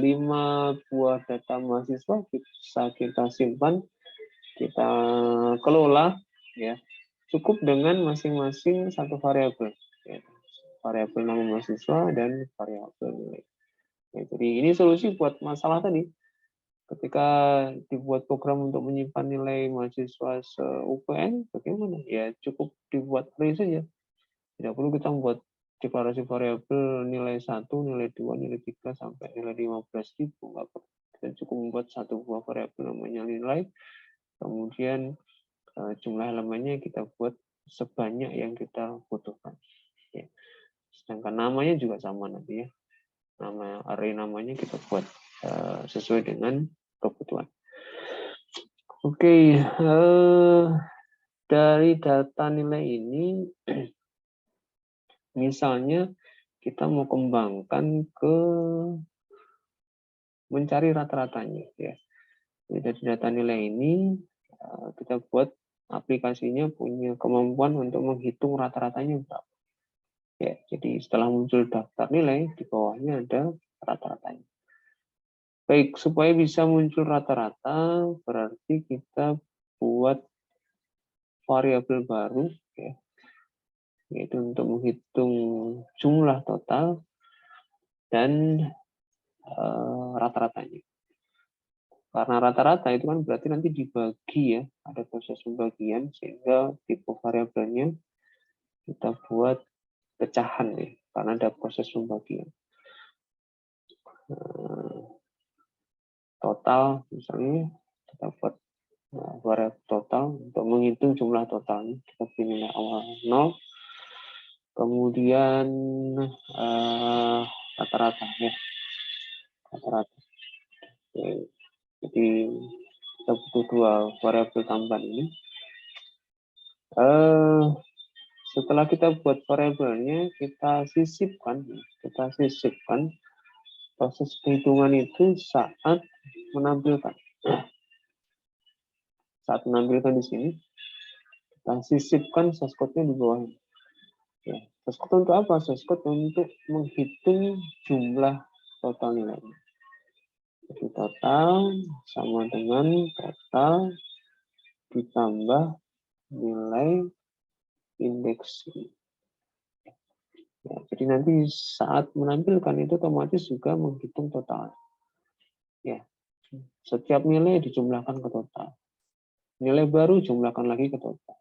buah data mahasiswa bisa kita simpan, kita kelola, ya, cukup dengan masing-masing satu variabel, ya, variabel nama mahasiswa dan variabel nilai. Ya, jadi ini solusi buat masalah tadi. Ketika dibuat program untuk menyimpan nilai mahasiswa se-UPN, bagaimana? Ya cukup dibuat array saja. Tidak perlu kita membuat deklarasi variabel nilai 1, nilai 2, nilai 3, sampai nilai 15.000. Nggak perlu. Kita cukup membuat satu buah variabel namanya nilai, kemudian jumlah elemennya kita buat sebanyak yang kita butuhkan. Ya. Sedangkan namanya juga sama nanti ya. Nama array namanya kita buat sesuai dengan kebutuhan. Oke, dari data nilai ini, misalnya kita mau kembangkan ke mencari rata-ratanya, ya. Dari data nilai ini kita buat aplikasinya punya kemampuan untuk menghitung rata-ratanya berapa. Ya, jadi setelah muncul daftar nilai, di bawahnya ada rata-ratanya. Baik, supaya bisa muncul rata-rata, berarti kita buat variabel baru, ya, yaitu untuk menghitung jumlah total dan rata-ratanya. Karena rata-rata itu kan berarti nanti dibagi ya, ada proses pembagian, sehingga tipe variabelnya kita buat pecahan ya, karena ada proses pembagian. Total misalnya kita buat variabel total untuk menghitung jumlah totalnya, kita beri nilai awal 0, kemudian rata-rata ya, rata-rata. Jadi kita butuh dua variabel tambahan ini. Setelah kita buat variabelnya, kita sisipkan proses perhitungan itu saat menampilkan. Saat menampilkan di sini, kita sisipkan source code-nya di bawahnya. Ya, source code untuk apa? Source code untuk menghitung jumlah total nilainya. Jadi total sama dengan total ditambah nilai indeks. Ya, jadi nanti saat menampilkan itu otomatis juga menghitung total. Ya, setiap nilai dijumlahkan ke total. Nilai baru jumlahkan lagi ke total.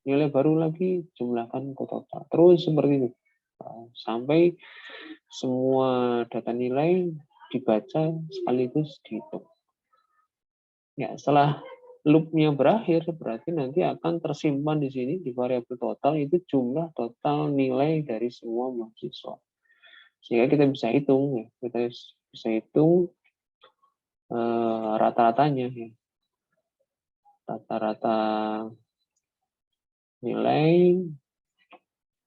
Nilai baru lagi jumlahkan ke total. Terus seperti itu. Sampai semua data nilai dibaca sekaligus dihitung. Ya, setelah loop-nya berakhir, berarti nanti akan tersimpan di sini di variabel total itu jumlah total nilai dari semua mahasiswa. Sehingga kita bisa hitung, ya. Kita bisa hitung rata-ratanya, ya. Rata-rata nilai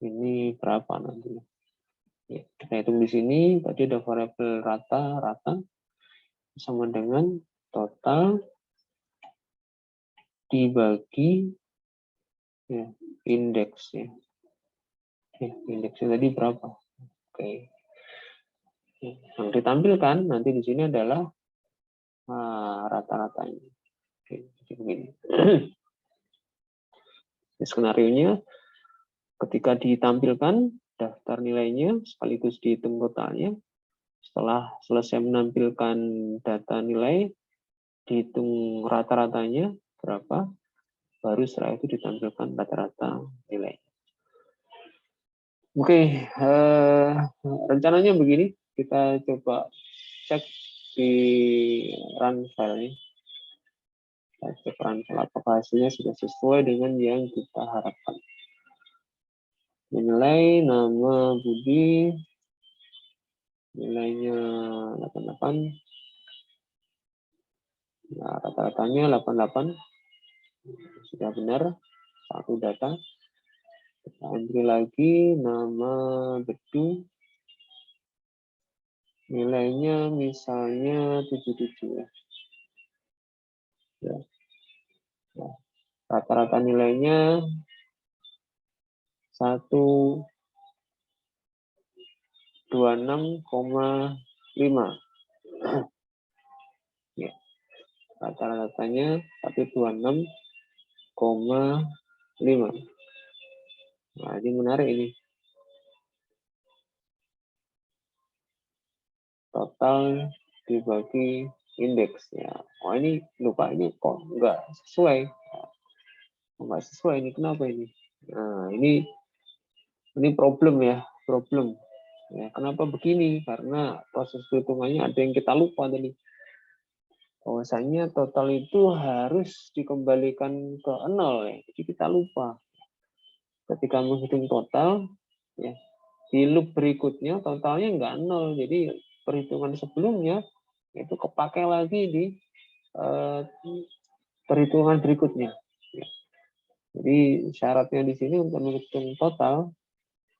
ini berapa nanti? Ya, kita hitung di sini. Tadi ada variabel rata sama dengan total dibagi ya, indeks ya. Indeksnya tadi berapa? Oke. Yang ditampilkan nanti di sini adalah rata-ratanya. Oke, jadi begini. Skenario-nya ketika ditampilkan daftar nilainya sekaligus dihitung totalnya. Setelah selesai menampilkan data nilai, dihitung rata-ratanya berapa, baru setelah itu ditampilkan rata-rata nilai. Oke, rencananya begini, kita coba cek di run file-nya. Kita cek run file apakah hasilnya sudah sesuai dengan yang kita harapkan. Nilai nama Budi, nilainya 88, nah, rata-ratanya 88, sudah benar, satu data. Kita entry lagi nama gedung, nilainya misalnya 77 ya. Ya. Nah, rata-rata nilainya 126,5. Ya, rata-ratanya 126,5. Nah, ini menarik ini. Total dibagi indeks ya. Oh ini lupa, ini kok nggak sesuai. Nggak sesuai ini, kenapa ini? Nah, ini problem ya, problem. Ya, kenapa begini? Karena proses perhitungannya ada yang kita lupa tadi. Bahwasanya total itu harus dikembalikan ke 0 ya. Jadi kita lupa. Ketika menghitung total, ya, di loop berikutnya totalnya nggak 0. Jadi perhitungan sebelumnya itu kepake lagi di perhitungan berikutnya. Ya. Jadi syaratnya di sini untuk menghitung total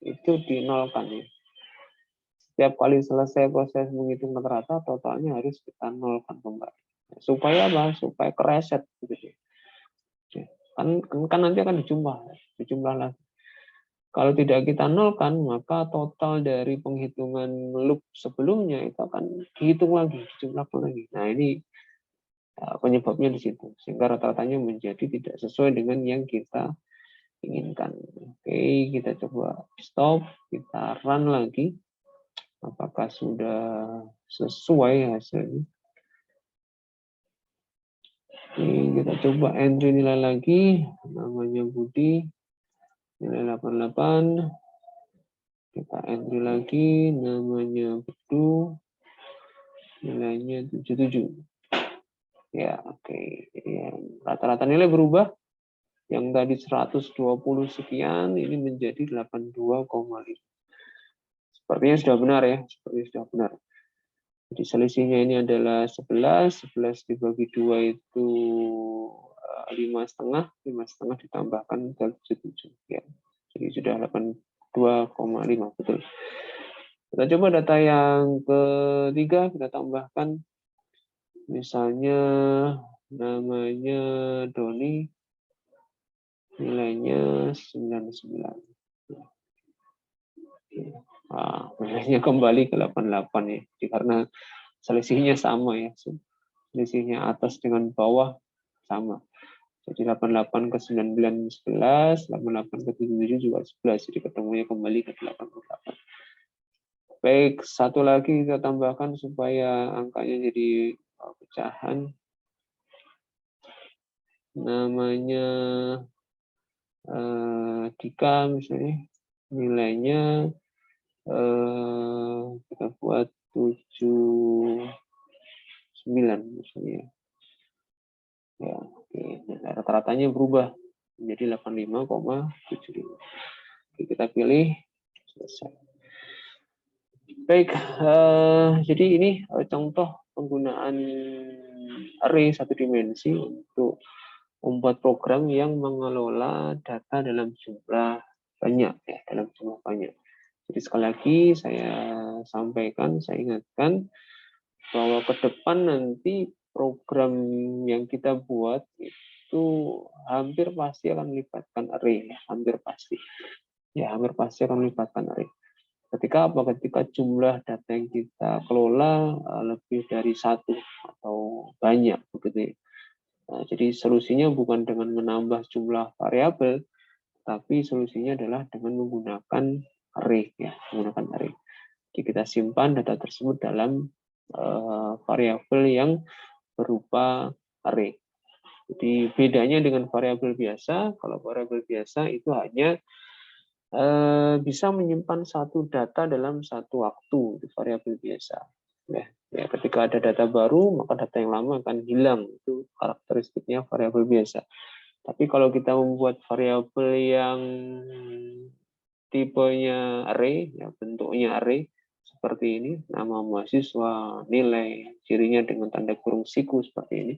itu dinolkan ya. Setiap kali selesai proses menghitung rata-rata, totalnya harus kita nolkan kembali. Supaya apa? Supaya kereset gitu. Ya. Kan nanti akan dijumlah lagi. Kalau tidak kita nolkan, maka total dari penghitungan loop sebelumnya itu akan dihitung lagi, dijumlahkan lagi. Nah ini penyebabnya di situ, sehingga rata-ratanya menjadi tidak sesuai dengan yang kita inginkan. Oke, kita coba stop, kita run lagi. Apakah sudah sesuai hasilnya? Oke, kita coba entry nilai lagi, namanya Budi, nilai 88. Kita entry lagi, namanya Bedu, nilainya 77. Ya, oke. Ya, rata-rata nilai berubah. Yang tadi 120 sekian, ini menjadi 82,5. Sepertinya sudah benar ya, sepertinya sudah benar. Jadi selisihnya ini adalah 11 dibagi 2 itu 5,5 ditambahkan 77 ya. Jadi sudah 82,5 betul. Kita coba data yang ketiga, kita tambahkan misalnya namanya Doni, nilainya 99. Nah, nilainya kembali ke 88 ya. Jadi karena selisihnya sama ya. Selisihnya atas dengan bawah sama. Jadi 88 ke 99 11, 88 ke 77 juga 11. Jadi ketemunya kembali ke 88. Baik, satu lagi kita tambahkan supaya angkanya jadi pecahan. Namanya Dika misalnya. Nilainya kita buat 79 misalnya. Ya, oke. Nah, rata-ratanya berubah menjadi 85,75. Oke, kita pilih selesai. Baik, jadi ini contoh penggunaan array satu dimensi untuk membuat program yang mengelola data dalam jumlah banyak ya, dalam jumlah banyak. Jadi sekali lagi saya sampaikan, saya ingatkan bahwa ke depan nanti program yang kita buat itu hampir pasti akan melibatkan array, ya, hampir pasti. Ya, hampir pasti akan melibatkan array. Ketika apa? Ketika jumlah data yang kita kelola lebih dari satu atau banyak begitu. Nah, jadi solusinya bukan dengan menambah jumlah variabel, tapi solusinya adalah dengan menggunakan array ya, menggunakan array. Jadi kita simpan data tersebut dalam variabel yang berupa array. Jadi bedanya dengan variabel biasa, kalau variabel biasa itu hanya bisa menyimpan satu data dalam satu waktu, itu variabel biasa. Ya, ketika ada data baru, maka data yang lama akan hilang. Itu karakteristiknya variabel biasa. Tapi kalau kita membuat variabel yang tipenya array, ya bentuknya array seperti ini, nama mahasiswa, nilai, cirinya dengan tanda kurung siku seperti ini,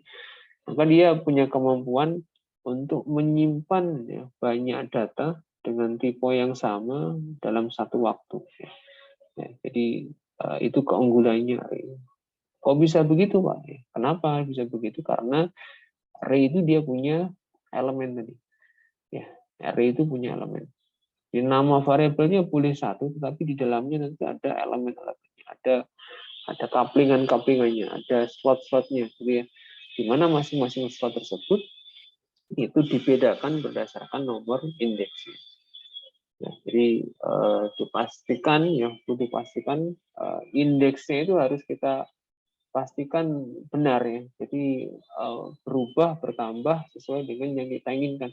maka dia punya kemampuan untuk menyimpan ya, banyak data dengan tipe yang sama dalam satu waktu. Ya, jadi itu keunggulannya array. Kok bisa begitu, Pak? Kenapa bisa begitu? Karena array itu dia punya elemen tadi. Ya, array itu punya elemen. Di nama variabelnya boleh satu, tetapi di dalamnya nanti ada elemen-elemennya, ada couplingan-couplingannya, ada slot-slotnya, gitu ya. Di mana masing-masing slot tersebut itu dibedakan berdasarkan nomor indeksnya. Ya, jadi dipastikan indeksnya itu harus kita pastikan benar ya. Jadi berubah bertambah sesuai dengan yang kita inginkan.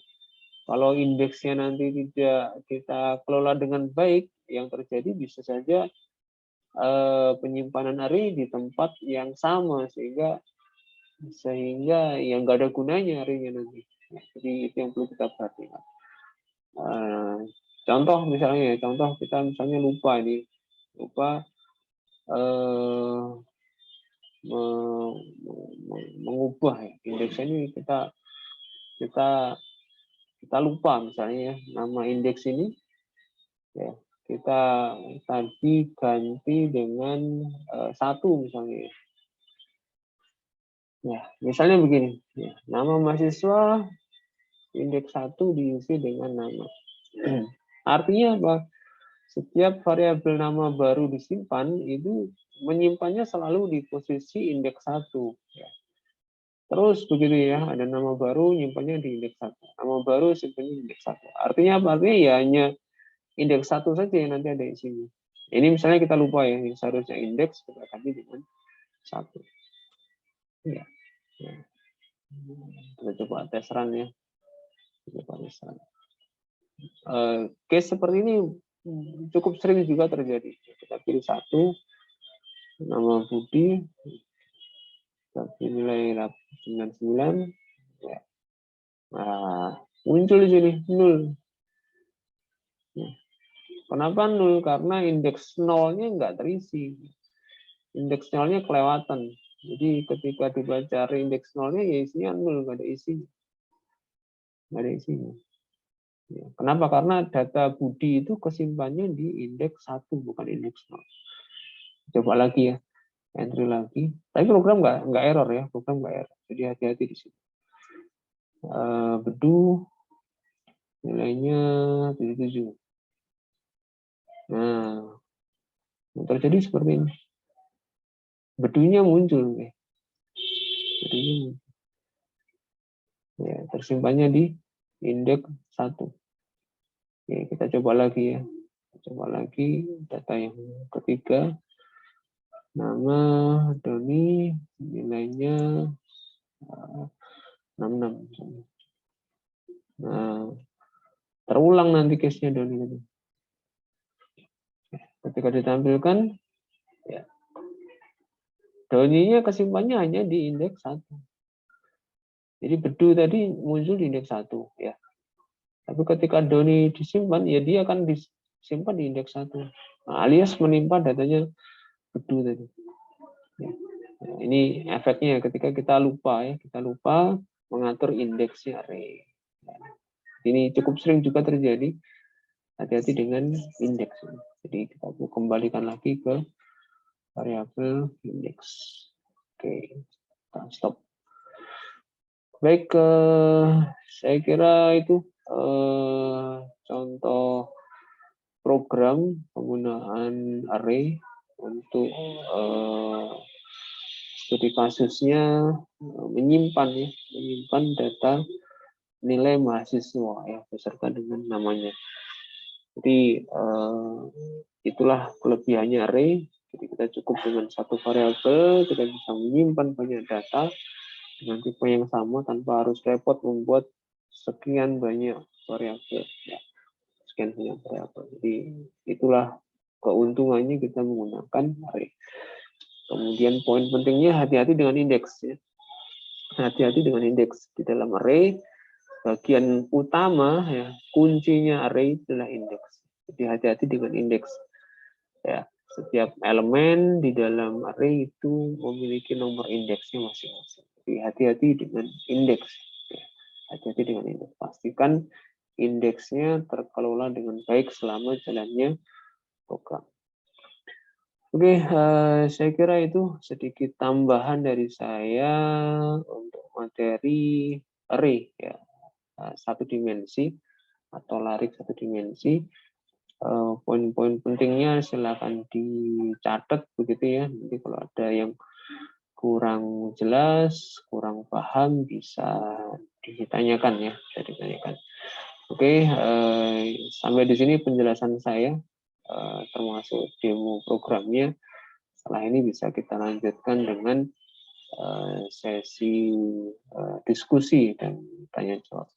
Kalau indeksnya nanti tidak kita kelola dengan baik, yang terjadi bisa saja penyimpanan array di tempat yang sama sehingga yang nggak ada gunanya array-nya nanti. Jadi itu yang perlu kita perhatikan. Contoh kita misalnya lupa mengubah ya, indeksnya ini kita lupa misalnya ya, nama indeks ini ya kita tadi ganti dengan 1 misalnya ya, misalnya begini ya, nama mahasiswa indeks 1 diisi dengan nama. Artinya apa? Setiap variabel nama baru disimpan itu menyimpannya selalu di posisi indeks 1 ya. Terus begitu ya, ada nama baru nyimpannya di indeks 1. Nama baru simpannya di indeks 1. Artinya apa? Artinya ya hanya indeks 1 saja yang nanti ada isinya. Ini misalnya kita lupa ya, yang seharusnya indeks kita ganti dengan 1. Ya. Ya. Kita coba tes run ya. Case seperti ini cukup sering juga terjadi. Kita pilih 1, nama Budi, tapi nilai 99. Ya. Nah, muncul di sini 0. Ya. Kenapa 0? Karena indeks 0-nya nggak terisi. Indeks 0-nya kelewatan. Jadi ketika dibaca indeks 0-nya ya isinya 0, nggak ada isinya. Nggak ada isinya. Ya. Kenapa? Karena data Budi itu kesimpannya di indeks 1, bukan indeks 0. Coba lagi ya, entry lagi. Tapi program nggak error ya, program nggak error. Jadi hati-hati di sini. Bedu nilainya 77. Nah, yang terjadi seperti ini. Bedunya muncul. Ya. Bedunya muncul. Ya, tersimpannya di indeks 1. Oke, kita coba lagi ya. Coba lagi data yang ketiga. Nama Doni nilainya 66. Nah, terulang nanti case-nya Doni itu. Ketika ditampilkan, ya, Doni-nya kesimpannya hanya di indeks 1. Jadi bedu tadi muncul di indeks 1. Ya. Tapi ketika Doni disimpan, ya dia akan disimpan di indeks 1. Nah, alias menimpa datanya bedu tadi. Ya. Nah, ini efeknya ketika kita lupa mengatur indeksnya array. Ini cukup sering juga terjadi. Hati-hati dengan indeks. Jadi kita kembalikan lagi ke variabel indeks. Oke, kita stop. Baik, saya kira itu contoh program penggunaan array untuk studi kasusnya menyimpan data nilai mahasiswa ya beserta dengan namanya. Jadi itulah kelebihannya array. Jadi kita cukup dengan satu variabel, kita bisa menyimpan banyak data dengan tipe yang sama tanpa harus repot membuat sekian banyak variabel. Ya, sekian banyak variabel. Jadi itulah keuntungannya kita menggunakan array. Kemudian poin pentingnya hati-hati dengan indeks. Ya. Hati-hati dengan indeks di dalam array. Bagian utama ya kuncinya array adalah indeks. Jadi hati-hati dengan indeks. Ya, setiap elemen di dalam array itu memiliki nomor indeksnya masing-masing. Jadi hati-hati dengan indeks. Ya, hati-hati dengan indeks. Pastikan indeksnya terkelola dengan baik selama jalannya program. Oke, saya kira itu sedikit tambahan dari saya untuk materi array ya, satu dimensi atau larik satu dimensi. Poin-poin pentingnya silakan dicatat begitu ya. Nanti kalau ada yang kurang jelas, kurang paham bisa ditanyakan ya, bisa ditanyakan. Oke, sampai di sini penjelasan saya termasuk demo programnya. Setelah ini bisa kita lanjutkan dengan sesi diskusi dan tanya jawab.